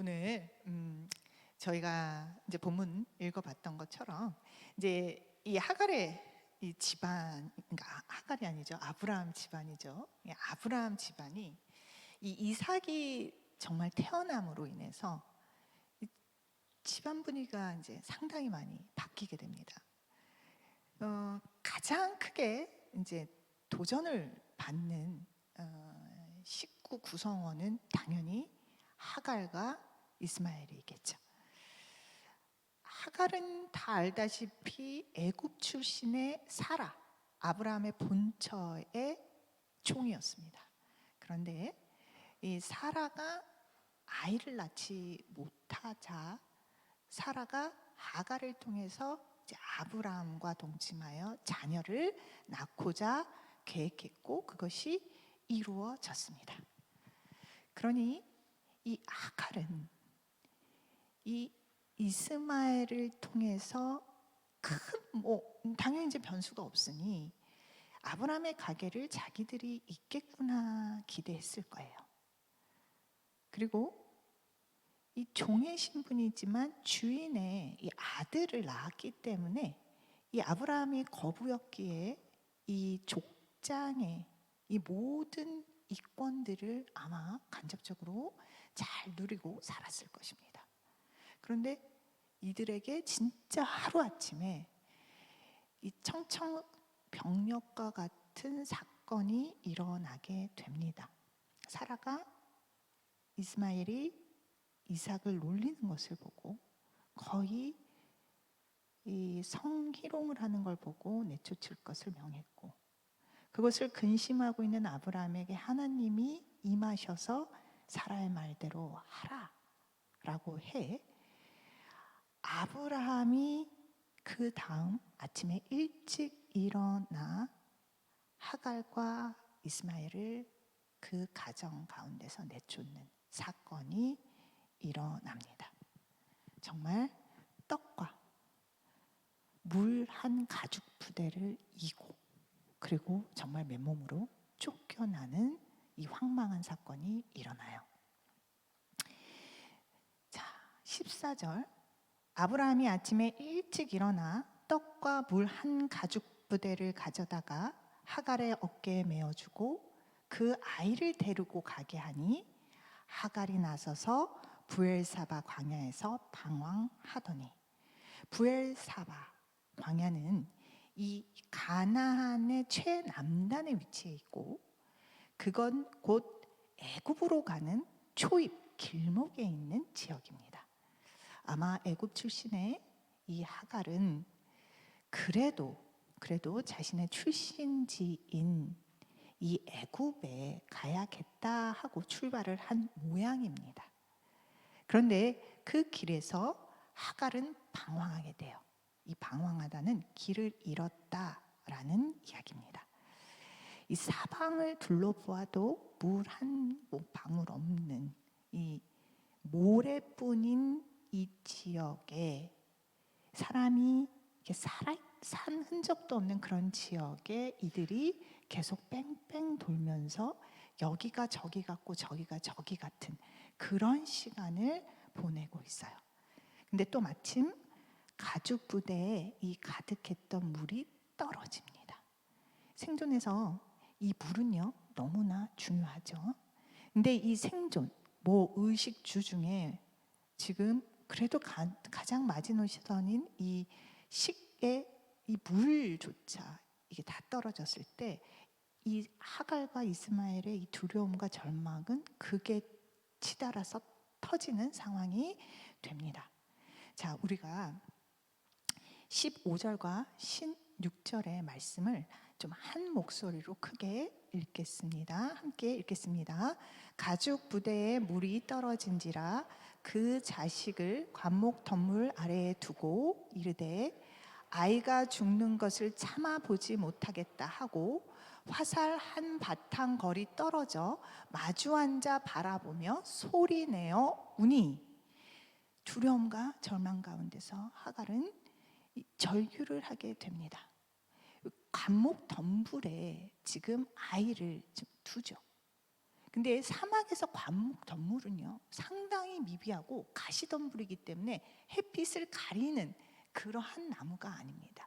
오늘 저희가 이제 본문 읽어봤던 것처럼 이제 이 하갈의 이 집안, 그러니까 하갈이 아니죠, 아브라함 집안이죠. 이 아브라함 집안이 이 이삭이 정말 태어남으로 인해서 이 집안 분위기가 이제 상당히 많이 바뀌게 됩니다. 가장 크게 이제 도전을 받는 식구 구성원은 당연히 하갈과 이스마엘이겠죠. 하갈은 다 알다시피 애굽 출신의 사라, 아브라함의 본처의 총이었습니다. 그런데 이 사라가 아이를 낳지 못하자 사라가 하갈을 통해서 이제 아브라함과 동침하여 자녀를 낳고자 계획했고 그것이 이루어졌습니다. 그러니 이 하갈은 이 이스마엘을 통해서 큰 당연히 이제 변수가 없으니 아브라함의 가계를 자기들이 잇겠구나 기대했을 거예요. 그리고 이 종의 신분이지만 주인의 이 아들을 낳았기 때문에 이 아브라함이 거부였기에 이 족장의 이 모든 이권들을 아마 간접적으로 잘 누리고 살았을 것입니다. 그런데 이들에게 진짜 하루아침에 이 청천벽력과 같은 사건이 일어나게 됩니다. 사라가 이스마엘이 이삭을 놀리는 것을 보고 거의 이 성희롱을 하는 걸 보고 내쫓을 것을 명했고 그것을 근심하고 있는 아브라함에게 하나님이 임하셔서 사라의 말대로 하라라고 해 아브라함이 그 다음 아침에 일찍 일어나 하갈과 이스마엘을 그 가정 가운데서 내쫓는 사건이 일어납니다. 정말 떡과 물 한 가죽 부대를 이고 그리고 정말 맨몸으로 쫓겨나는 이 황망한 사건이 일어나요. 자, 14절 아브라함이 아침에 일찍 일어나 떡과 물 한 가죽 부대를 가져다가 하갈의 어깨에 메어주고 그 아이를 데리고 가게 하니 하갈이 나서서 부엘사바 광야에서 방황하더니 부엘사바 광야는 이 가나안의 최남단에 위치해 있고 그건 곧 애굽으로 가는 초입 길목에 있는 지역입니다. 아마 애굽 출신의 이 하갈은 그래도 자신의 출신지인 이 애굽에 가야겠다 하고 출발을 한 모양입니다. 그런데 그 길에서 하갈은 방황하게 돼요. 이 방황하다는 길을 잃었다라는 이야기입니다. 이 사방을 둘러보아도 물 한 방울 없는 이 모래뿐인 이 지역에 사람이 이렇게 산 흔적도 없는 그런 지역에 이들이 계속 뺑뺑 돌면서 여기가 저기 같고 저기가 저기 같은 그런 시간을 보내고 있어요. 근데 또 마침 가죽 부대에 이 가득했던 물이 떨어집니다. 생존에서 이 물은요 너무나 중요하죠. 근데 이 생존, 의식주 중에 지금 그래도 가장 마지노선인 이 식의 이 물조차 이게 다 떨어졌을 때 이 하갈과 이스마엘의 이 두려움과 절망은 극에 치달아서 터지는 상황이 됩니다. 자, 우리가 15절과 16절의 말씀을 좀 한 목소리로 크게 읽겠습니다. 함께 읽겠습니다. 가죽 부대에 물이 떨어진지라 그 자식을 관목 덤물 아래에 두고 이르되 아이가 죽는 것을 참아 보지 못하겠다 하고 화살 한 바탕 거리 떨어져 마주 앉아 바라보며 소리내어 우니 두려움과 절망 가운데서 하갈은 절규를 하게 됩니다. 관목 덤불에 지금 아이를 두죠. 근데 사막에서 관목덤물은요 상당히 미비하고 가시덤불이기 때문에 햇빛을 가리는 그러한 나무가 아닙니다.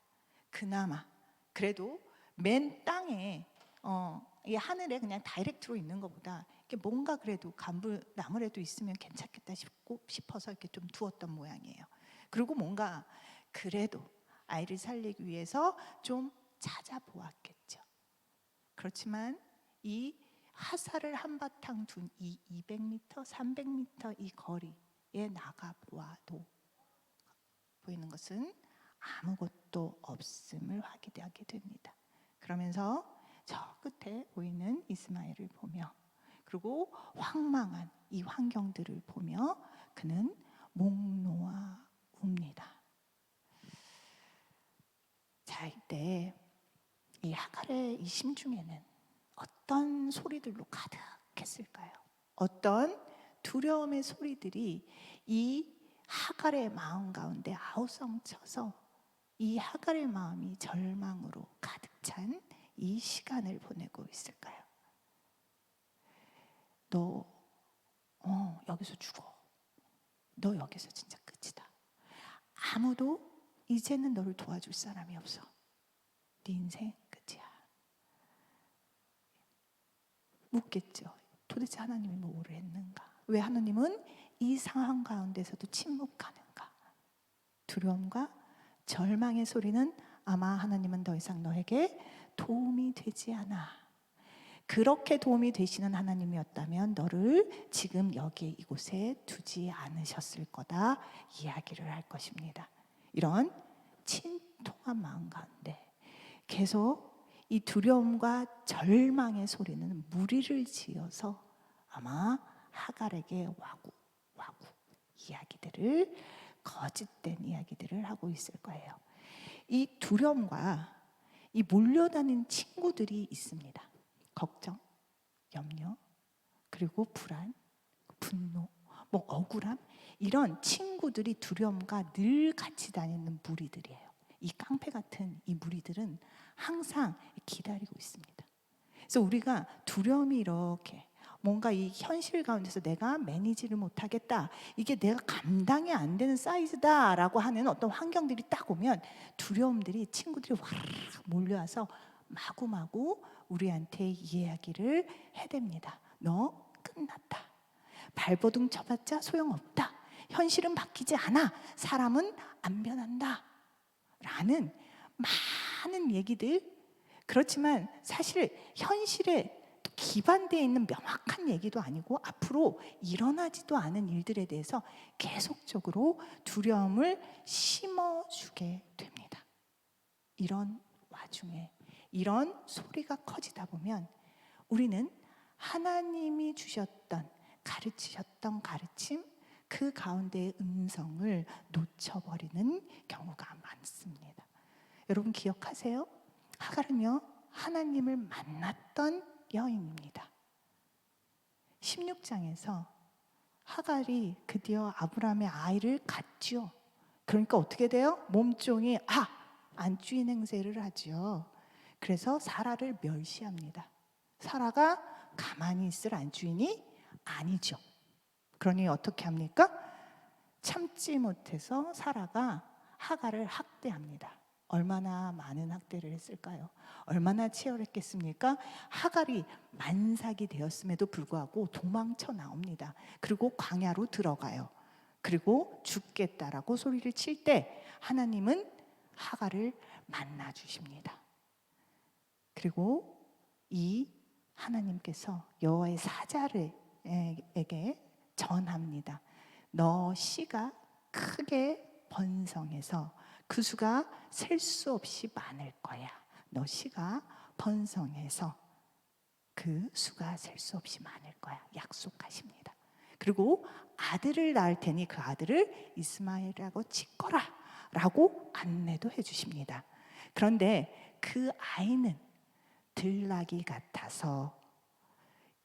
그나마 그래도 맨 땅에 이 하늘에 그냥 다이렉트로 있는 것보다 이렇게 뭔가 그래도 나무라도 있으면 괜찮겠다 싶어서 이렇게 좀 두었던 모양이에요. 그리고 뭔가 그래도 아이를 살리기 위해서 좀 찾아보았겠죠. 그렇지만 이 화살을 한바탕 둔 이 200m, 300m 이 거리에 나가 보아도 보이는 것은 아무것도 없음을 확인하게 됩니다. 그러면서 저 끝에 보이는 이스마엘을 보며 그리고 황망한 이 환경들을 보며 그는 목 놓아 웁니다. 자, 이때 이 하갈의 이 심중에는 어떤 소리들로 가득했을까요? 어떤 두려움의 소리들이 이 하갈의 마음 가운데 아우성쳐서 이 하갈의 마음이 절망으로 가득 찬 이 시간을 보내고 있을까요? 너 여기서 죽어. 너 여기서 진짜 끝이다. 아무도 이제는 너를 도와줄 사람이 없어. 네 인생 끝이야. 묻겠죠. 도대체 하나님이 뭐를 했는가? 왜 하나님은 이 상황 가운데서도 침묵하는가? 두려움과 절망의 소리는 아마 하나님은 더 이상 너에게 도움이 되지 않아. 그렇게 도움이 되시는 하나님이었다면 너를 지금 여기 이곳에 두지 않으셨을 거다 이야기를 할 것입니다. 이런 친통한 마음 가운데 계속 이 두려움과 절망의 소리는 무리를 지어서 아마 하갈에게 와구 이야기들을 거짓된 이야기들을 하고 있을 거예요. 이 두려움과 이 몰려다니는 친구들이 있습니다. 걱정, 염려, 그리고 불안, 분노, 뭐 억울함 이런 친구들이 두려움과 늘 같이 다니는 무리들이에요. 이 깡패 같은 이 무리들은 항상 기다리고 있습니다. 그래서 우리가 두려움이 이렇게 뭔가 이 현실 가운데서 내가 매니지를 못하겠다, 이게 내가 감당이 안 되는 사이즈다라고 하는 어떤 환경들이 딱 오면 두려움들이 친구들이 와르르 몰려와서 마구마구 우리한테 이야기를 해댑니다. 너 끝났다. 발버둥 쳐봤자 소용없다. 현실은 바뀌지 않아. 사람은 안 변한다. 라는 많은 얘기들. 그렇지만 사실 현실에 기반되어 있는 명확한 얘기도 아니고 앞으로 일어나지도 않은 일들에 대해서 계속적으로 두려움을 심어주게 됩니다. 이런 와중에 이런 소리가 커지다 보면 우리는 하나님이 주셨던 가르치셨던 가르침 그 가운데의 음성을 놓쳐버리는 경우가 많습니다. 여러분 기억하세요? 하갈은요 하나님을 만났던 여인입니다. 16장에서 하갈이 드디어 아브라함의 아이를 갖죠. 그러니까 어떻게 돼요? 몸종이 안주인 행세를 하죠. 그래서 사라를 멸시합니다. 사라가 가만히 있을 안주인이 아니죠. 그러니 어떻게 합니까? 참지 못해서 사라가 하갈을 학대합니다. 얼마나 많은 학대를 했을까요? 얼마나 치열했겠습니까? 하갈이 만삭이 되었음에도 불구하고 도망쳐 나옵니다. 그리고 광야로 들어가요. 그리고 죽겠다라고 소리를 칠 때 하나님은 하갈을 만나 주십니다. 그리고 이 하나님께서 여호와의 사자에게 전합니다. 너 씨가 크게 번성해서 그 수가 셀 수 없이 많을 거야. 너 씨가 번성해서 그 수가 셀 수 없이 많을 거야. 약속하십니다. 그리고 아들을 낳을 테니 그 아들을 이스마엘이라고 짓거라 라고 안내도 해주십니다. 그런데 그 아이는 들나귀 같아서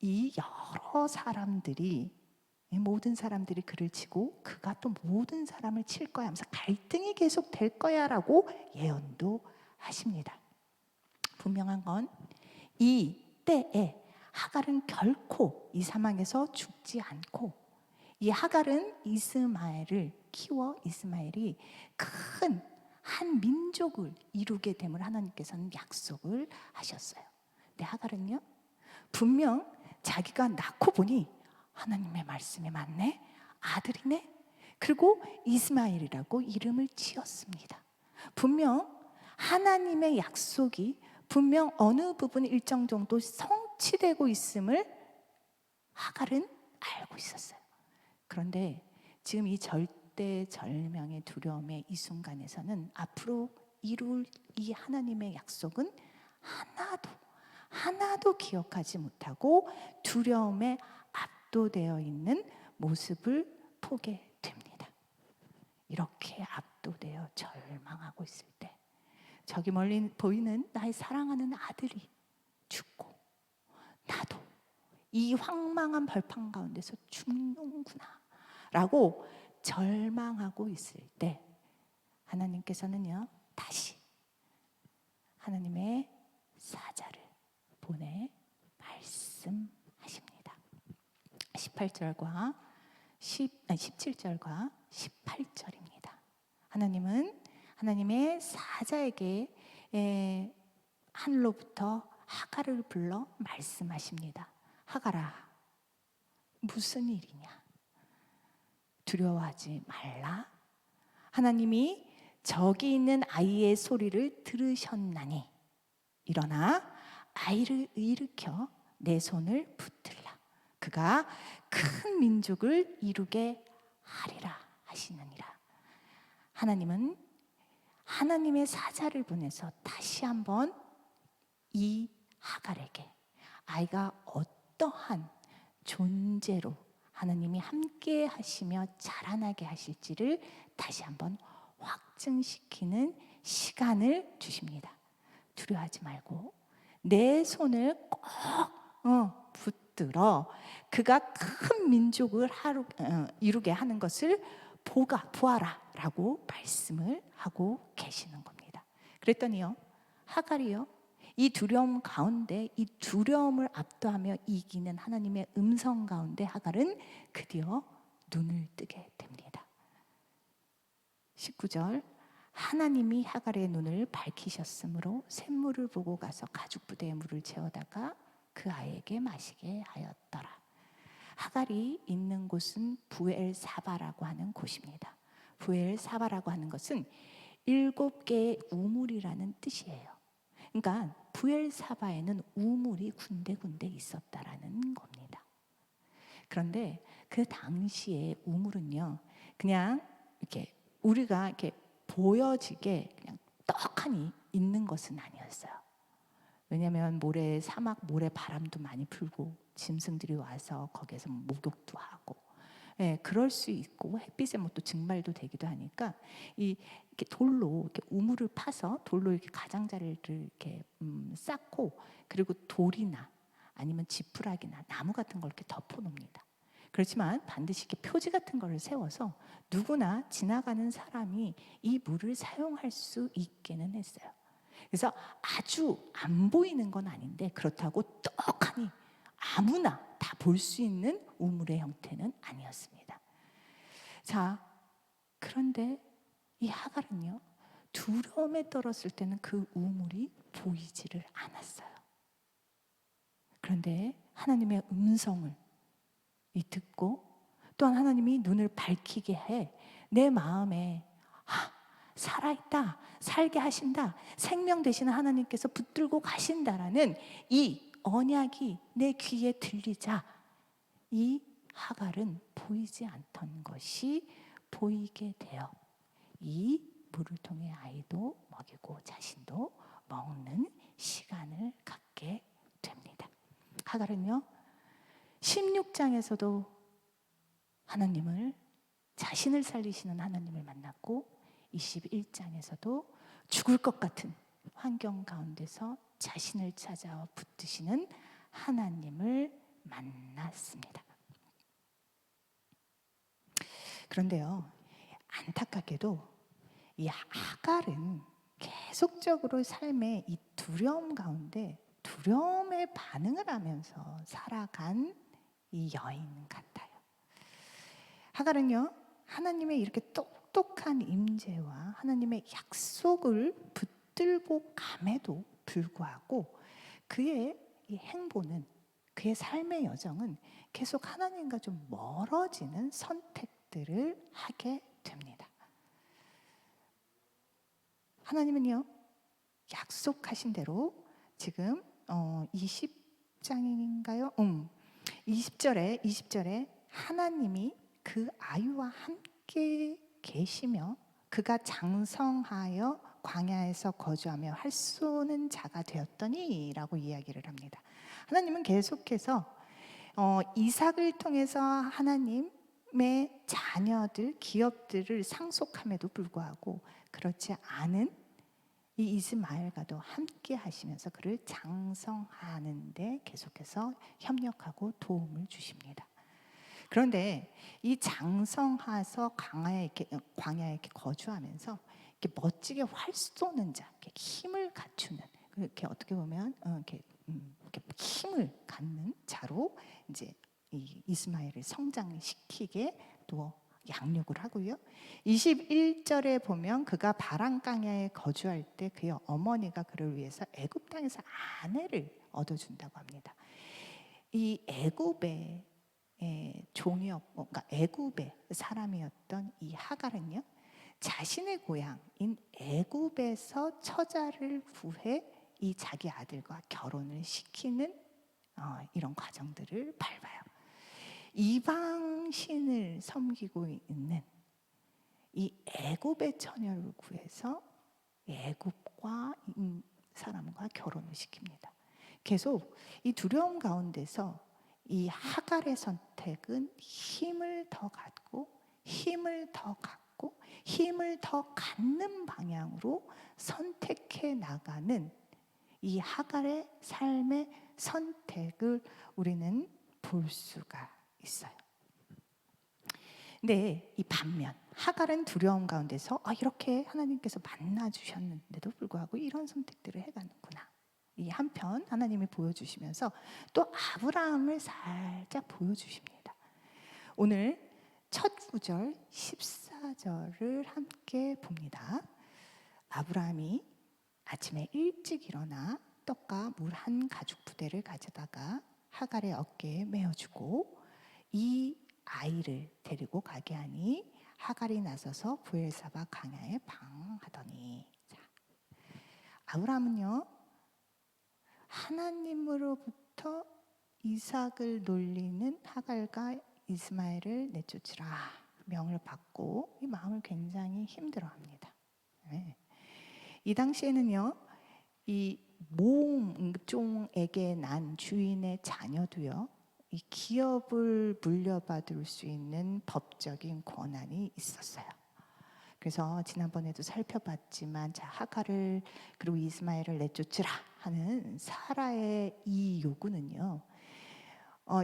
이 여러 사람들이 모든 사람들이 그를 치고 그가 또 모든 사람을 칠 거야 하면서 갈등이 계속 될 거야 라고 예언도 하십니다. 분명한 건 이 때에 하갈은 결코 이 사망에서 죽지 않고, 이 하갈은 이스마엘을 키워 이스마엘이 큰 한 민족을 이루게 됨을 하나님께서는 약속을 하셨어요. 근데 하갈은요, 분명 자기가 낳고 보니 하나님의 말씀이 맞네, 아들이네, 그리고 이스마엘이라고 이름을 지었습니다. 분명 하나님의 약속이 분명 어느 부분 일정 정도 성취되고 있음을 하갈은 알고 있었어요. 그런데 지금 이 절대절명의 두려움의 이 순간에서는 앞으로 이룰 이 하나님의 약속은 하나도 기억하지 못하고 두려움에 압도되어 있는 모습을 보게 됩니다. 이렇게 압도되어 절망하고 있을 때 저기 멀리 보이는 나의 사랑하는 아들이 죽고 나도 이 황망한 벌판 가운데서 죽는구나 라고 절망하고 있을 때 하나님께서는요, 다시 하나님의 사자를 보내 말씀하십니다. 17절과 18절입니다. 하나님은 하나님의 사자에게 하늘로부터 하갈을 불러 말씀하십니다. 하갈아, 무슨 일이냐? 두려워하지 말라. 하나님이 저기 있는 아이의 소리를 들으셨나니 일어나 아이를 일으켜 내 손을 붙들라. 그가 큰 민족을 이루게 하리라 하시느니라. 하나님은 하나님의 사자를 보내서 다시 한번 이 하갈에게 아이가 어떠한 존재로 하나님이 함께 하시며 자라나게 하실지를 다시 한번 확증시키는 시간을 주십니다. 두려워하지 말고 내 손을 꼭 붙들어 그가 큰 민족을 이루게 하는 것을 보아라 라고 말씀을 하고 계시는 겁니다. 그랬더니요, 하갈이요, 이 두려움 가운데 이 두려움을 압도하며 이기는 하나님의 음성 가운데 하갈은 드디어 눈을 뜨게 됩니다. 19절, 하나님이 하갈의 눈을 밝히셨으므로 샘물을 보고 가서 가죽 부대에 물을 채워다가 그 아이에게 마시게 하였더라. 하갈이 있는 곳은 부엘사바라고 하는 곳입니다. 부엘사바라고 하는 것은 7개의 우물이라는 뜻이에요. 그러니까 부엘사바에는 우물이 군데군데 있었다라는 겁니다. 그런데 그 당시에 우물은요, 그냥 이렇게 우리가 이렇게 보여지게 그냥 떡하니 있는 것은 아니었어요. 왜냐하면 사막 모래 바람도 많이 불고 짐승들이 와서 거기에서 목욕도 하고, 그럴 수 있고 햇빛에 또 증발도 되기도 하니까 이렇게 돌로 이렇게 우물을 파서 돌로 이렇게 가장자리를 이렇게 쌓고, 그리고 돌이나 아니면 지푸라기나 나무 같은 걸 이렇게 덮어 놓습니다. 그렇지만 반드시 이렇게 표지 같은 걸 세워서 누구나 지나가는 사람이 이 물을 사용할 수 있게는 했어요. 그래서 아주 안 보이는 건 아닌데 그렇다고 떡하니 아무나 다 볼 수 있는 우물의 형태는 아니었습니다. 자, 그런데 이 하갈은요, 두려움에 떨었을 때는 그 우물이 보이지를 않았어요. 그런데 하나님의 음성을 듣고 또한 하나님이 눈을 밝히게 해 내 마음에 살아있다, 살게 하신다, 생명 되시는 하나님께서 붙들고 가신다라는 이 언약이 내 귀에 들리자 이 하갈은 보이지 않던 것이 보이게 되어 이 물을 통해 아이도 먹이고 자신도 먹는 시간을 갖게 됩니다. 하갈은요, 16장에서도 하나님을, 자신을 살리시는 하나님을 만났고 21장에서도 죽을 것 같은 환경 가운데서 자신을 찾아와 붙드시는 하나님을 만났습니다. 그런데요, 안타깝게도 이 하갈은 계속적으로 삶의 이 두려움 가운데 두려움에 반응을 하면서 살아간 이 여인 같아요. 하갈은요, 하나님의 이렇게 똑똑한 임재와 하나님의 약속을 붙들고 감에도 불구하고 그의 이 행보는, 그의 삶의 여정은 계속 하나님과 좀 멀어지는 선택들을 하게 됩니다. 하나님은요, 약속하신 대로 지금 20장인가요? 20절에 하나님이 그 아유와 함께 계시며 그가 장성하여 광야에서 거주하며 활 쏘는 자가 되었더니 라고 이야기를 합니다. 하나님은 계속해서 이삭을 통해서 하나님의 자녀들, 기업들을 상속함에도 불구하고 그렇지 않은 이 이스마엘과도 함께 하시면서 그를 장성하는 데 계속해서 협력하고 도움을 주십니다. 그런데 이 장성하서 광야에 이렇게 거주하면서 이렇게 멋지게 활 쏘는 자, 이렇게 힘을 갖추는, 이렇게 어떻게 보면 이렇게 힘을 갖는 자로 이제 이 이스마엘을 성장시키게 또 양육을 하고요. 21절에 보면 그가 바람 광야에 거주할 때 그의 어머니가 그를 위해서 애굽 땅에서 아내를 얻어준다고 합니다. 이 애굽의 종이었고, 그러니까 애굽의 사람이었던 이 하갈은요, 자신의 고향인 애굽에서 처자를 구해 이 자기 아들과 결혼을 시키는 이런 과정들을 밟아요. 이방 신을 섬기고 있는 이 애굽의 처녀를 구해서 애굽과 사람과 결혼을 시킵니다. 계속 이 두려움 가운데서 이 하갈의 선택은 힘을 더 갖고 힘을 더 갖고 힘을 더 갖는 방향으로 선택해 나가는 이 하갈의 삶의 선택을 우리는 볼 수가 있어요. 근데 이 반면 하갈은 두려움 가운데서 이렇게 하나님께서 만나 주셨는데도 불구하고 이런 선택들을 해가는구나. 이 한편 하나님이 보여주시면서 또 아브라함을 살짝 보여주십니다. 오늘 첫 구절 14절을 함께 봅니다. 아브라함이 아침에 일찍 일어나 떡과 물 한 가죽 부대를 가져다가 하갈의 어깨에 메어주고 이 아이를 데리고 가게 하니 하갈이 나서서 브엘사바 광야에 방황하더니. 자, 아브라함은요, 하나님으로부터 이삭을 놀리는 하갈과 이스마엘을 내쫓으라 명을 받고 이 마음을 굉장히 힘들어합니다. 네. 이 당시에는요, 이 모종에게 난 주인의 자녀도요, 이 기업을 물려받을 수 있는 법적인 권한이 있었어요. 그래서 지난번에도 살펴봤지만 하갈을 그리고 이스마엘을 내쫓으라 하는 사라의 이 요구는요,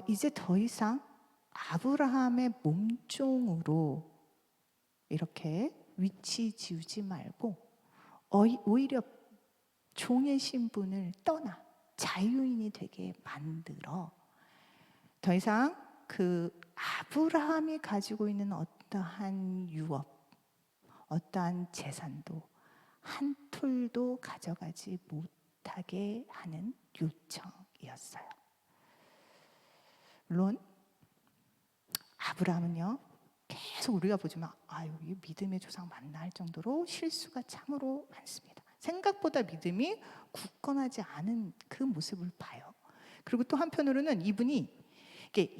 이제 더 이상 아브라함의 몸종으로 이렇게 위치 지우지 말고 오히려 종의 신분을 떠나 자유인이 되게 만들어 더 이상 그 아브라함이 가지고 있는 어떠한 유업, 어떠한 재산도 한 톨도 가져가지 못하게 하는 요청이었어요. 물론 아브라함은요, 계속 우리가 보지만 이 믿음의 조상 맞나 할 정도로 실수가 참으로 많습니다. 생각보다 믿음이 굳건하지 않은 그 모습을 봐요. 그리고 또 한편으로는 이분이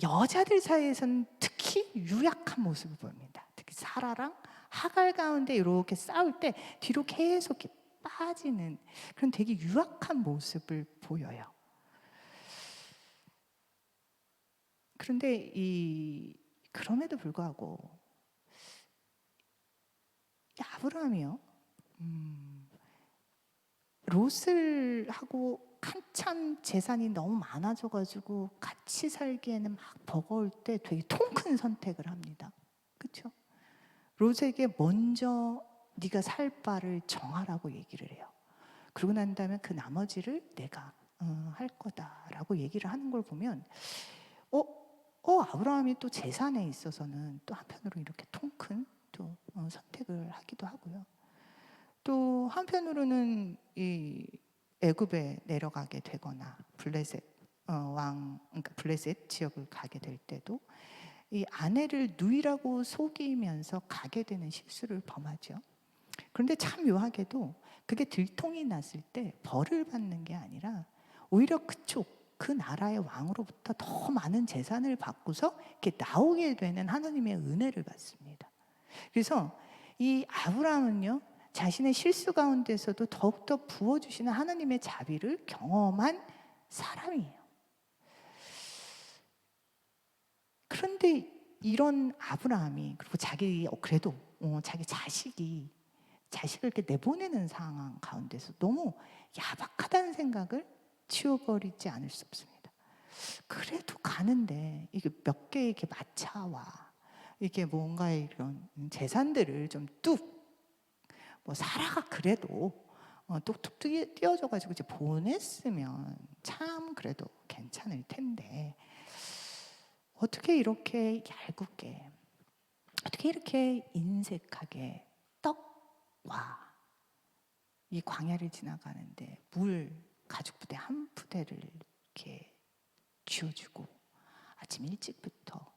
여자들 사이에서는 특히 유약한 모습을 보입니다. 특히 사라랑 하갈 가운데 이렇게 싸울 때 뒤로 계속 이렇게 빠지는 그런 되게 유약한 모습을 보여요. 그런데 그럼에도 불구하고 아브라함이요, 롯을 하고 한참 재산이 너무 많아져가지고 같이 살기에는 막 버거울 때 되게 통 큰 선택을 합니다. 그렇죠? 롯에게 먼저 네가 살 바를 정하라고 얘기를 해요. 그러고 난 다음에 그 나머지를 내가 할 거다라고 얘기를 하는 걸 보면 아브라함이 또 재산에 있어서는 또 한편으로 이렇게 통 큰 또 선택을 하기도 하고요. 또 한편으로는 이 애굽에 내려가게 되거나 블레셋 그러니까 블레셋 지역을 가게 될 때도 이 아내를 누이라고 속이면서 가게 되는 실수를 범하죠. 그런데 참 묘하게도 그게 들통이 났을 때 벌을 받는 게 아니라 오히려 그 나라의 왕으로부터 더 많은 재산을 받고서 이렇게 나오게 되는 하나님의 은혜를 받습니다. 그래서 이 아브라함은요, 자신의 실수 가운데서도 더욱더 부어주시는 하나님의 자비를 경험한 사람이에요. 그런데 이런 아브라함이 그리고 그래도 자기 자식을 이렇게 내보내는 상황 가운데서 너무 야박하다는 생각을 지워버리지 않을 수 없습니다. 그래도 가는데 이게 몇 개의 이렇게 마차와 이게 뭔가 이런 재산들을 좀 사라가 그래도 뚝뚝 띄워줘가지고 이제 보냈으면 참 그래도 괜찮을 텐데 어떻게 이렇게 얄궂게, 어떻게 이렇게 인색하게 떡과 이 광야를 지나가는데 가죽 부대 한 부대를 이렇게 쥐어주고 아침 일찍부터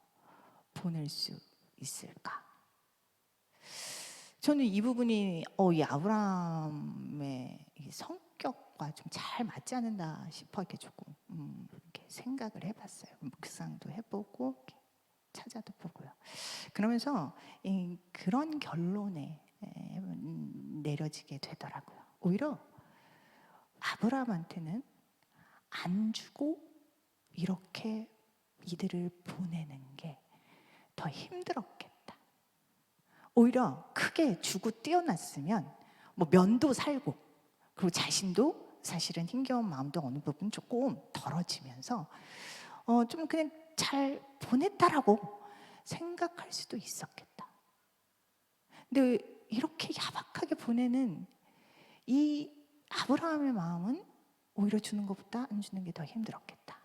보낼 수 있을까? 저는 이 부분이 이 아브라함의 이 성격과 좀 잘 맞지 않는다 싶어 이렇게 조금 이렇게 생각을 해봤어요. 묵상도 해보고 이렇게 찾아도 보고요. 그러면서 그런 결론에 내려지게 되더라고요. 오히려 아브라함한테는 안 주고 이렇게 이들을 보내는 게 더 힘들었겠다. 오히려 크게 주고 뛰어났으면 면도 살고 그리고 자신도 사실은 힘겨운 마음도 어느 부분 조금 덜어지면서 좀 그냥 잘 보냈다라고 생각할 수도 있었겠다. 근데 이렇게 야박하게 보내는 이 아브라함의 마음은 오히려 주는 것보다 안 주는 게 더 힘들었겠다.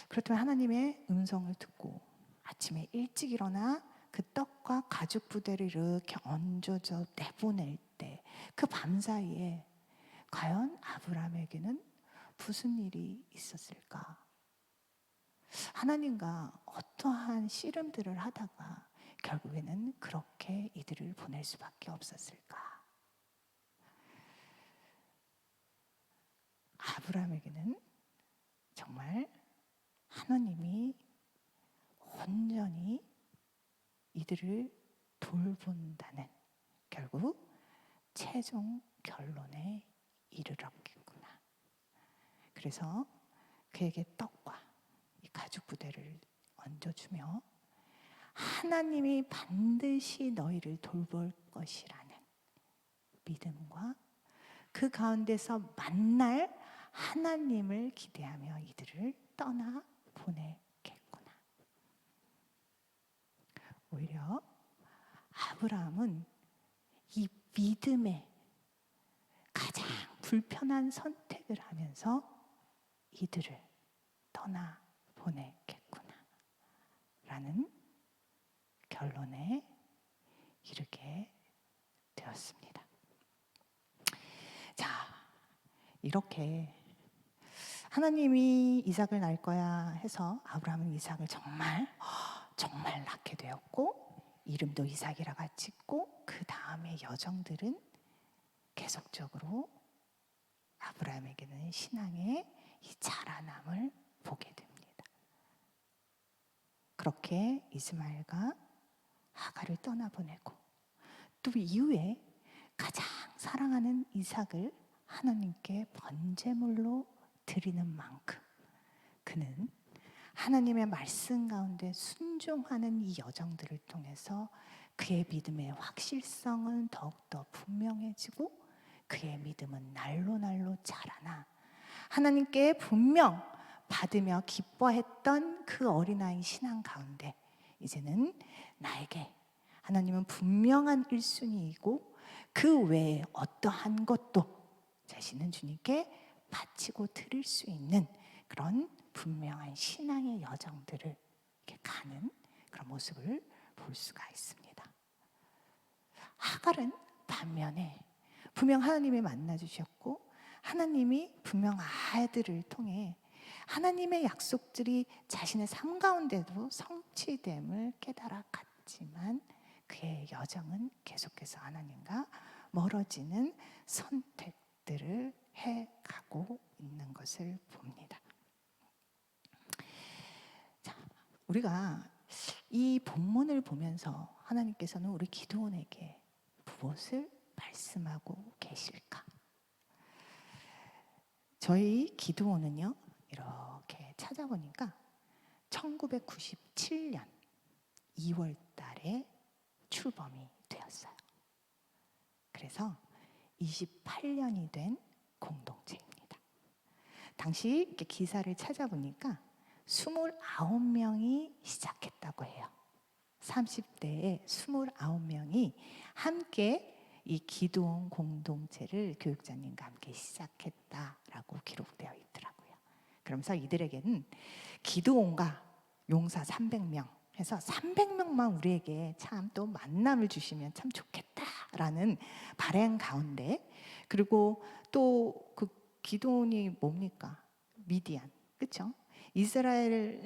그렇다면 하나님의 음성을 듣고 아침에 일찍 일어나 그 떡과 가죽 부대를 이렇게 얹어져 내보낼 때 그 밤사이에 과연 아브라함에게는 무슨 일이 있었을까? 하나님과 어떠한 씨름들을 하다가 결국에는 그렇게 이들을 보낼 수밖에 없었을까? 아브라함에게는 정말 하나님이 온전히 이들을 돌본다는 결국 최종 결론에 이르렀겠구나. 그래서 그에게 떡과 이 가죽 부대를 얹어주며 하나님이 반드시 너희를 돌볼 것이라는 믿음과 그 가운데서 만날 하나님을 기대하며 이들을 떠나 보내겠구나. 오히려 아브라함은 이 믿음의 가장 불편한 선택을 하면서 이들을 떠나 보내겠구나 라는 결론에 이르게 되었습니다. 자, 이렇게 하나님이 이삭을 낳을 거야 해서 아브라함은 이삭을 정말 낳게 되었고 이름도 이삭이라고 짓고 그 다음의 여정들은 계속적으로 아브라함에게는 신앙의 이 자라남을 보게 됩니다. 그렇게 이스마엘과 하갈을 떠나보내고 또 이후에 가장 사랑하는 이삭을 하나님께 번제물로 드리는 만큼 그는 하나님의 말씀 가운데 순종하는 이 여정들을 통해서 그의 믿음의 확실성은 더욱더 분명해지고 그의 믿음은 날로 자라나 하나님께 분명 받으며 기뻐했던 그 어린아이 신앙 가운데 이제는 나에게 하나님은 분명한 1순위이고 그 외에 어떠한 것도 자신은 주님께 바치고 드릴 수 있는 그런 분명한 신앙의 여정들을 이렇게 가는 그런 모습을 볼 수가 있습니다. 하갈은 반면에 분명 하나님이 만나주셨고 하나님이 분명 아들을 통해 하나님의 약속들이 자신의 삶 가운데도 성취됨을 깨달아 갔지만 그의 여정은 계속해서 하나님과 멀어지는 선택들을 해가고 있는 것을 봅니다. 자, 우리가 이 본문을 보면서 하나님께서는 우리 기드온에게 무엇을 말씀하고 계실까? 저희 기드온은요, 이렇게 찾아보니까 1997년 2월 달에 출범이 되었어요. 그래서 28년이 된 공동체입니다. 당시 이렇게 기사를 찾아보니까 29명이 시작했다고 해요. 30대에 29명이 함께 이 기드온 공동체를 교육자님과 함께 시작했다라고 기록되어 있더라고요. 그러면서 이들에게는 기드온과 용사 300명 해서 300명만 우리에게 참 또 만남을 주시면 참 좋겠다라는 바람 가운데, 그리고 또 그 기드온이 뭡니까? 미디안, 그렇죠? 이스라엘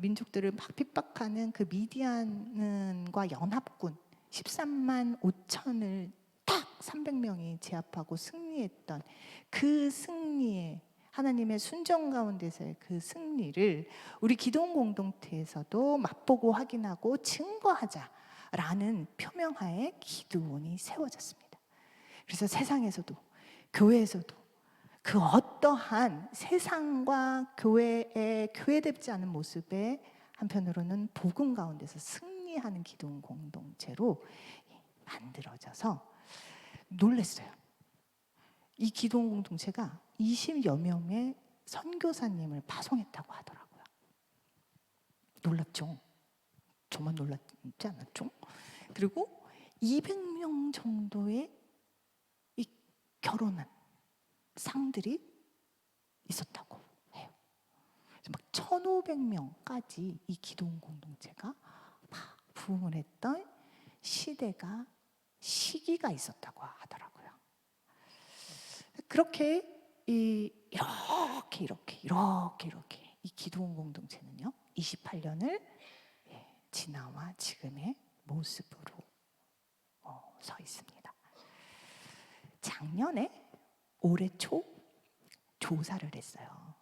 민족들을 막 핍박하는 그 미디안과 연합군 13만 5천을 딱 300명이 제압하고 승리했던 그 승리에 하나님의 순종 가운데서의 그 승리를 우리 기도원 공동체에서도 맛보고 확인하고 증거하자라는 표명하에 기드온이 세워졌습니다. 그래서 세상에서도 교회에서도 그 어떠한 세상과 교회의 교회되지 않은 모습에 한편으로는 복음 가운데서 승리하는 기도원 공동체로 만들어져서 놀랐어요. 이 기도원 공동체가 20여 명의 선교사님을 파송했다고 하더라고요. 놀랍죠? 정말 놀랍지 않았죠? 그리고 200명 정도의 이 결혼한 상들이 있었다고 해요. 막 1,500명까지 이 기도원 공동체가 막 부흥을 했던 시기가 있었다고 하더라고요. 그렇게 이렇게 이 기도원 공동체는요 28년을 지나와 지금의 모습으로 서 있습니다. 작년에 올해 초 조사를 했어요.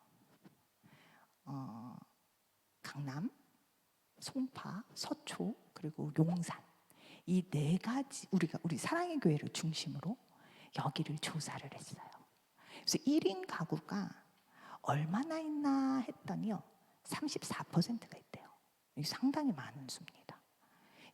강남, 송파, 서초 그리고 용산 이 네 가지 우리 사랑의 교회를 중심으로 여기를 조사를 했어요. 그래서 1인 가구가 얼마나 있나 했더니요 34%가 있대요. 이게 상당히 많은 수입니다.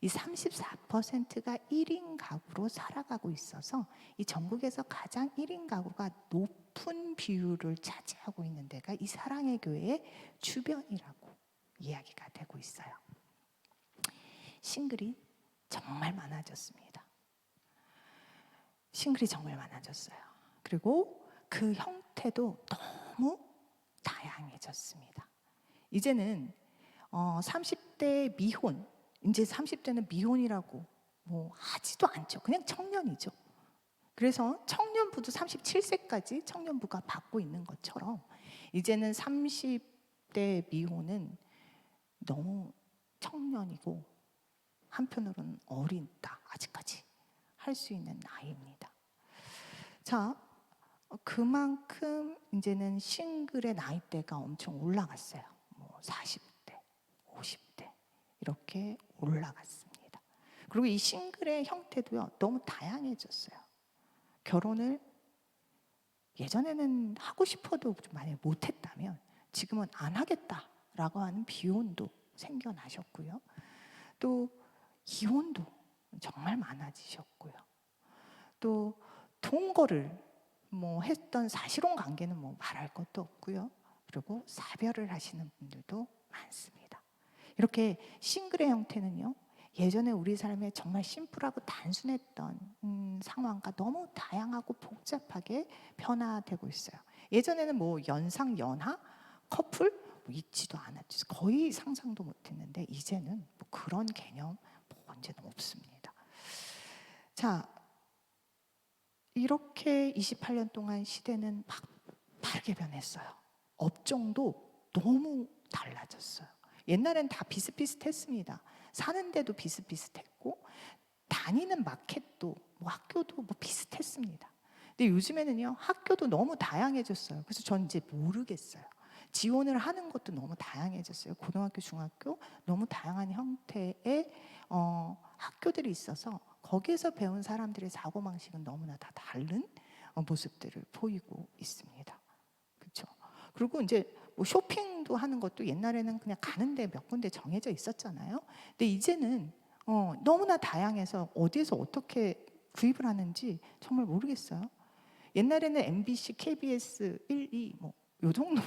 이 34%가 1인 가구로 살아가고 있어서 이 전국에서 가장 1인 가구가 높은 비율을 차지하고 있는 데가 이 사랑의 교회의 주변이라고 이야기가 되고 있어요. 싱글이 정말 많아졌습니다. 싱글이 정말 많아졌어요. 그리고 그 형태도 너무 다양해졌습니다. 이제는 30대 미혼, 이제 30대는 미혼이라고 뭐 하지도 않죠. 그냥 청년이죠. 그래서 청년부도 37세까지 청년부가 받고 있는 것처럼 이제는 30대 미혼은 너무 청년이고 한편으로는 어린다. 아직까지 할 수 있는 나이입니다. 자, 그만큼 이제는 싱글의 나이대가 엄청 올라갔어요. 뭐 40대, 50대 이렇게 올라갔습니다. 그리고 이 싱글의 형태도요 너무 다양해졌어요. 결혼을 예전에는 하고 싶어도 만약에 못했다면 지금은 안 하겠다라고 하는 비혼도 생겨나셨고요. 또 이혼도 정말 많아지셨고요. 또 동거를 뭐 했던 사실혼 관계는 뭐 말할 것도 없고요. 그리고 사별을 하시는 분들도 많습니다. 이렇게 싱글의 형태는요. 예전에 우리 삶에 정말 심플하고 단순했던 상황과 너무 다양하고 복잡하게 변화되고 있어요. 예전에는 뭐 연상, 연하, 커플 뭐 있지도 않았죠. 거의 상상도 못했는데 이제는 뭐 그런 개념 뭐 언제는 없습니다. 자, 이렇게 28년 동안 시대는 막 빠르게 변했어요. 업종도 너무 달라졌어요. 옛날엔 다 비슷비슷했습니다. 사는 데도 비슷비슷했고 다니는 마켓도 뭐 학교도 뭐 비슷했습니다. 근데 요즘에는요 학교도 너무 다양해졌어요. 그래서 전 이제 모르겠어요. 지원을 하는 것도 너무 다양해졌어요. 고등학교, 중학교 너무 다양한 형태의 학교들이 있어서 거기에서 배운 사람들의 사고방식은 너무나 다 다른 모습들을 보이고 있습니다. 그렇죠? 그리고 이제 뭐 쇼핑도 하는 것도 옛날에는 그냥 가는데 몇 군데 정해져 있었잖아요. 근데 이제는 너무나 다양해서 어디에서 어떻게 구입을 하는지 정말 모르겠어요. 옛날에는 MBC, KBS 1, 2 뭐 요 정도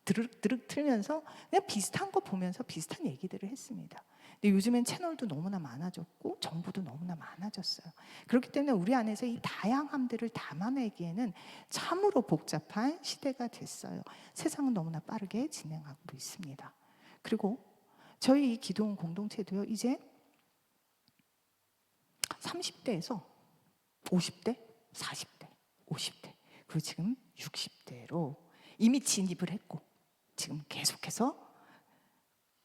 드륵드륵 틀면서 그냥 비슷한 거 보면서 비슷한 얘기들을 했습니다. 근데 요즘엔 채널도 너무나 많아졌고 정보도 너무나 많아졌어요. 그렇기 때문에 우리 안에서 이 다양함들을 담아내기에는 참으로 복잡한 시대가 됐어요. 세상은 너무나 빠르게 진행하고 있습니다. 그리고 저희 이 기도원 공동체도요 이제 30대에서 50대, 40대, 50대 그리고 지금 60대로 이미 진입을 했고 지금 계속해서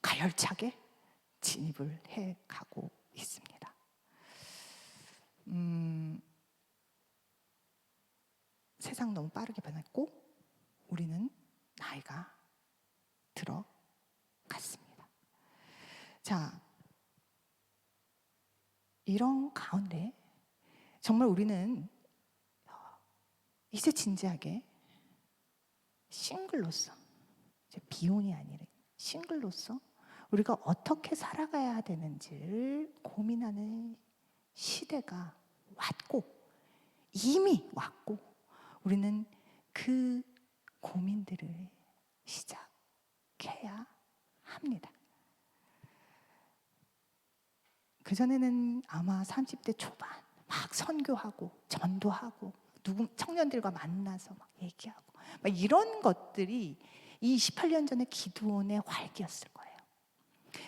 가열차게 진입을 해가고 있습니다. 세상 너무 빠르게 변했고 우리는 나이가 들어갔습니다. 자, 이런 가운데 정말 우리는 이제 진지하게 싱글로서 이제 비혼이 아니라 싱글로서 우리가 어떻게 살아가야 되는지를 고민하는 시대가 왔고 이미 왔고 우리는 그 고민들을 시작해야 합니다. 그전에는 아마 30대 초반 막 선교하고 전도하고 청년들과 만나서 막 얘기하고 막 이런 것들이 이 28년 전의 기도원의 활기였을 거예요.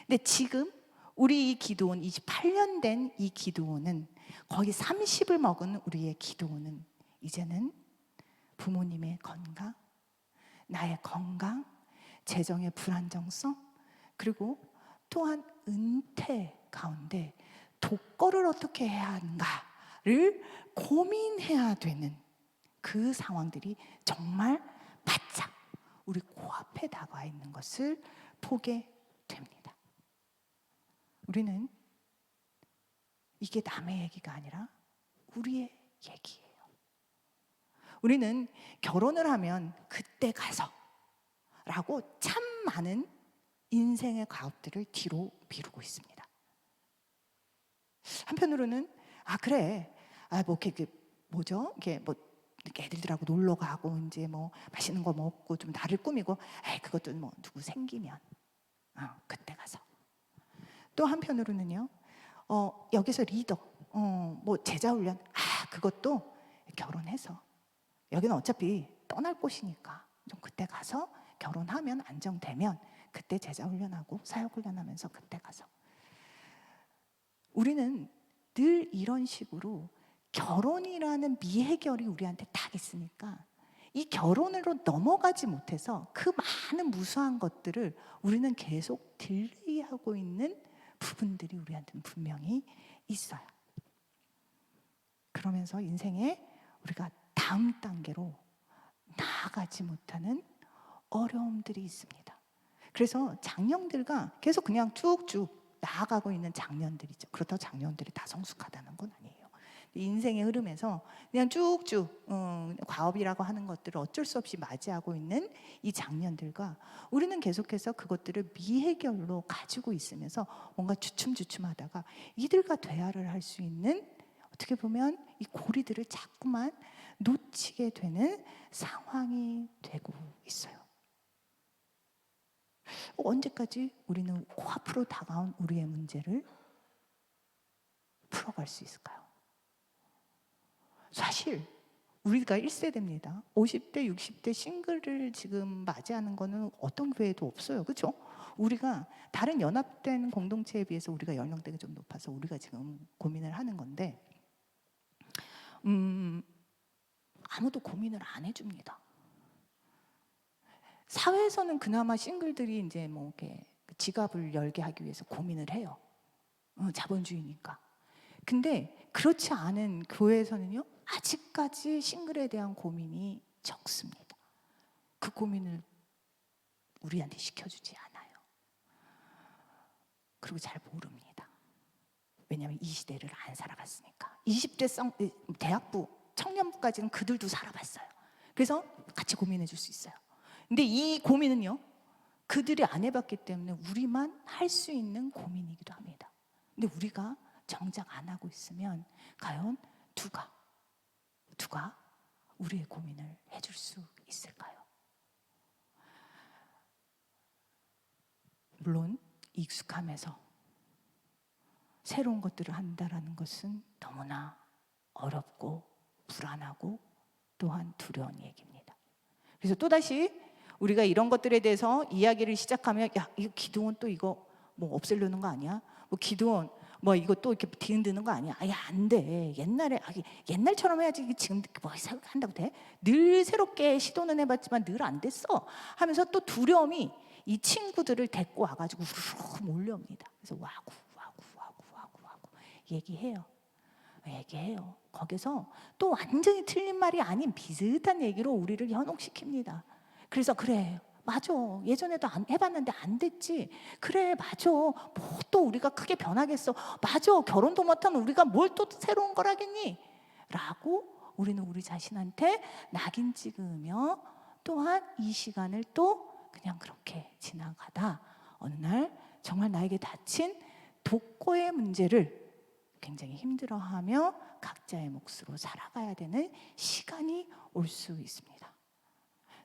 근데 지금 우리 이 기도원 28년 된 이 기도원은 거의 30을 먹은 우리의 기도원은 이제는 부모님의 건강, 나의 건강, 재정의 불안정성 그리고 또한 은퇴 가운데 독거를 어떻게 해야 하는가를 고민해야 되는 그 상황들이 정말 바짝 우리 코앞에 다가와 있는 것을 보게 됩니다. 우리는 이게 남의 얘기가 아니라 우리의 얘기예요. 우리는 결혼을 하면 그때 가서 라고 참 많은 인생의 가업들을 뒤로 미루고 있습니다. 한편으로는 그래 뭐 이렇게 뭐죠? 이게 뭐 이렇게 애들하고 놀러 가고 이제 뭐 맛있는 거 먹고 좀 나를 꾸미고 그것도 뭐 누구 생기면 그때 가서 또 한편으로는요 여기서 리더 뭐 제자 훈련 그것도 결혼해서 여기는 어차피 떠날 곳이니까 좀 그때 가서 결혼하면 안정되면 그때 제자 훈련하고 사역 훈련하면서 그때 가서 우리는 늘 이런 식으로 결혼이라는 미해결이 우리한테 딱 있으니까 이 결혼으로 넘어가지 못해서 그 많은 무수한 것들을 우리는 계속 딜레이하고 있는 부분들이 우리한테는 분명히 있어요. 그러면서 인생에 우리가 다음 단계로 나아가지 못하는 어려움들이 있습니다. 그래서 장년들과 계속 그냥 쭉쭉 나아가고 있는 장년들이죠. 그렇다고 장년들이 다 성숙하다는 건 아니에요. 인생의 흐름에서 그냥 쭉쭉 과업이라고 하는 것들을 어쩔 수 없이 맞이하고 있는 이 장년들과 우리는 계속해서 그것들을 미해결로 가지고 있으면서 뭔가 주춤주춤하다가 이들과 대화를 할 수 있는 어떻게 보면 이 고리들을 자꾸만 놓치게 되는 상황이 되고 있어요. 언제까지 우리는 코앞으로 다가온 우리의 문제를 풀어갈 수 있을까요? 사실 우리가 1세대입니다. 50대, 60대 싱글을 지금 맞이하는 거는 어떤 교회도 없어요. 그렇죠? 우리가 다른 연합된 공동체에 비해서 우리가 연령대가 좀 높아서 우리가 지금 고민을 하는 건데 아무도 고민을 안 해줍니다. 사회에서는 그나마 싱글들이 이제 뭐 이렇게 지갑을 열게 하기 위해서 고민을 해요. 자본주의니까. 근데 그렇지 않은 교회에서는요, 아직까지 싱글에 대한 고민이 적습니다. 그 고민을 우리한테 시켜주지 않아요. 그리고 잘 모릅니다. 왜냐하면 이 시대를 안 살아봤으니까. 20대 대학부, 청년부까지는 그들도 살아봤어요. 그래서 같이 고민해 줄 수 있어요. 근데 이 고민은요, 그들이 안 해봤기 때문에 우리만 할 수 있는 고민이기도 합니다. 근데 우리가 정작 안 하고 있으면 과연 누가 우리의 고민을 해줄 수 있을까요? 물론 익숙함에서 새로운 것들을 한다라는 것은 너무나 어렵고 불안하고 또한 두려운 얘기입니다. 그래서 또다시 우리가 이런 것들에 대해서 이야기를 시작하면, 야, 이거 기도원 또 이거 뭐 없애려는 거 아니야? 뭐 기도원 뭐 이거 또 이렇게 뒤흔드는 거 아니야? 아예 안 돼. 옛날처럼 해야지. 지금 뭐 한다고 돼? 늘 새롭게 시도는 해봤지만 늘 안 됐어. 하면서 또 두려움이 이 친구들을 데리고 와가지고 우르르 몰려옵니다. 그래서 와구 얘기해요. 거기서 또 완전히 틀린 말이 아닌 비슷한 얘기로 우리를 현혹시킵니다. 그래서 그래, 맞아. 예전에도 해봤는데 안 됐지. 그래, 맞아. 뭐 또 우리가 크게 변하겠어. 맞아. 결혼도 못한 우리가 뭘 또 새로운 걸 하겠니? 라고 우리는 우리 자신한테 낙인 찍으며 또한 이 시간을 또 그냥 그렇게 지나가다 어느 날 정말 나에게 닥친 독거의 문제를 굉장히 힘들어하며 각자의 몫으로 살아가야 되는 시간이 올 수 있습니다.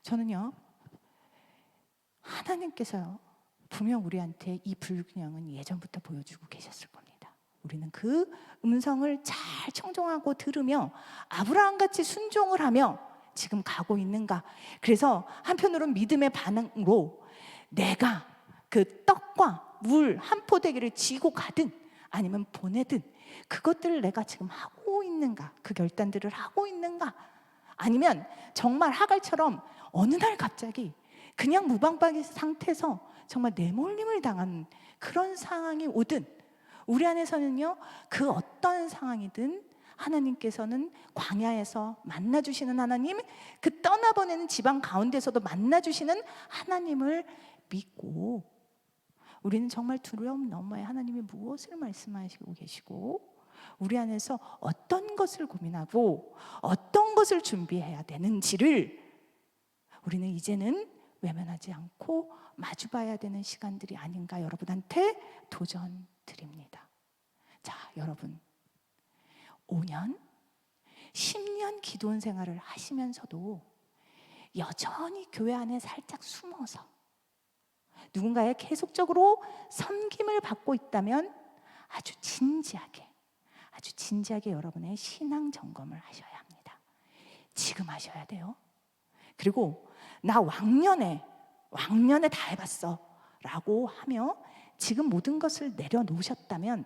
저는요, 하나님께서요, 분명 우리한테 이 불균형은 예전부터 보여주고 계셨을 겁니다. 우리는 그 음성을 잘 청종하고 들으며 아브라함같이 순종을 하며 지금 가고 있는가. 그래서 한편으로는 믿음의 반응으로 내가 그 떡과 물 한 포대기를 지고 가든 아니면 보내든 그것들을 내가 지금 하고 있는가, 그 결단들을 하고 있는가, 아니면 정말 하갈처럼 어느 날 갑자기 그냥 무방박의 상태에서 정말 내몰림을 당한 그런 상황이 오든, 우리 안에서는요, 그 어떤 상황이든 하나님께서는 광야에서 만나주시는 하나님, 그 떠나보내는 지방 가운데서도 만나주시는 하나님을 믿고 우리는 정말 두려움 너머에 하나님이 무엇을 말씀하시고 계시고 우리 안에서 어떤 것을 고민하고 어떤 것을 준비해야 되는지를 우리는 이제는 외면하지 않고 마주봐야 되는 시간들이 아닌가 여러분한테 도전 드립니다. 자, 여러분 5년, 10년 기도원 생활을 하시면서도 여전히 교회 안에 살짝 숨어서 누군가의 계속적으로 섬김을 받고 있다면 아주 진지하게 여러분의 신앙 점검을 하셔야 합니다. 지금 하셔야 돼요. 그리고 나 왕년에 다 해봤어 라고 하며 지금 모든 것을 내려놓으셨다면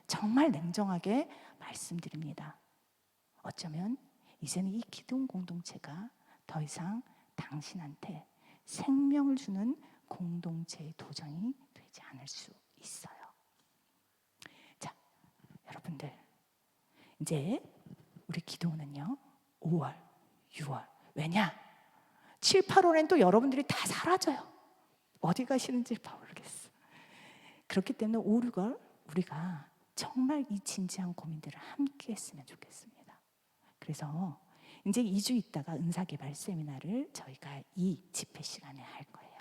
정말 냉정하게 말씀드립니다. 어쩌면 이제는 이 기도원 공동체가 더 이상 당신한테 생명을 주는 공동체의 도전이 되지 않을 수 있어요. 자, 여러분들 이제 우리 기도는요 5월, 6월 왜냐? 7, 8월엔 또 여러분들이 다 사라져요. 어디 가시는지 모르겠어. 그렇기 때문에 5, 6월 우리가 정말 이 진지한 고민들을 함께 했으면 좋겠습니다. 그래서 이제 2주 있다가 은사개발 세미나를 저희가 이 집회 시간에 할 거예요.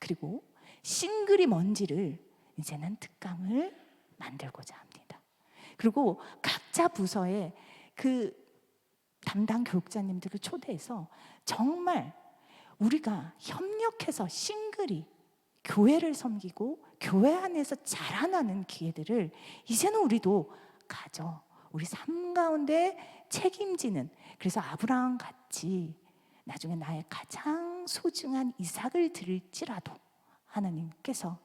그리고 싱글이 뭔지를 이제는 특강을 만들고자 합니다. 그리고 각자 부서에 그 담당 교육자님들을 초대해서 정말 우리가 협력해서 싱글이 교회를 섬기고 교회 안에서 자라나는 기회들을 이제는 우리도 가져 우리 삶 가운데 책임지는, 그래서 아브라함 같이 나중에 나의 가장 소중한 이삭을 드릴지라도 하나님께서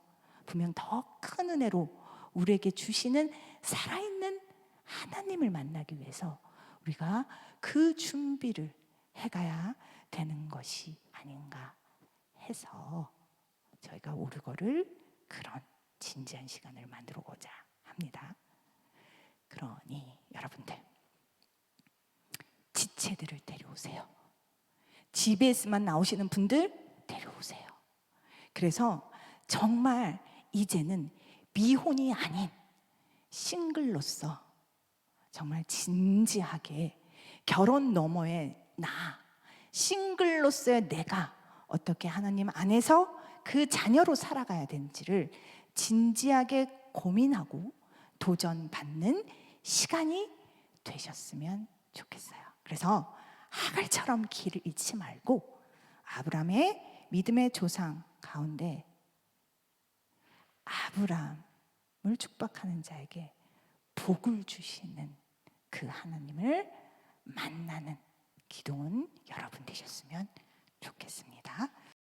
분명 더 큰 은혜로 우리에게 주시는 살아있는 하나님을 만나기 위해서 우리가 그 준비를 해가야 되는 것이 아닌가 해서 저희가 오르거를 그런 진지한 시간을 만들어보자 합니다. 그러니 여러분들, 지체들을 데려오세요. GBS만 나오시는 분들 데려오세요. 그래서 정말 이제는 미혼이 아닌 싱글로서 정말 진지하게 결혼 너머의 나, 싱글로서의 내가 어떻게 하나님 안에서 그 자녀로 살아가야 되는지를 진지하게 고민하고 도전받는 시간이 되셨으면 좋겠어요. 그래서 하갈처럼 길을 잃지 말고 아브라함의 믿음의 조상 가운데 아브라함을 축복하는 자에게 복을 주시는 그 하나님을 만나는 기도원 여러분 되셨으면 좋겠습니다.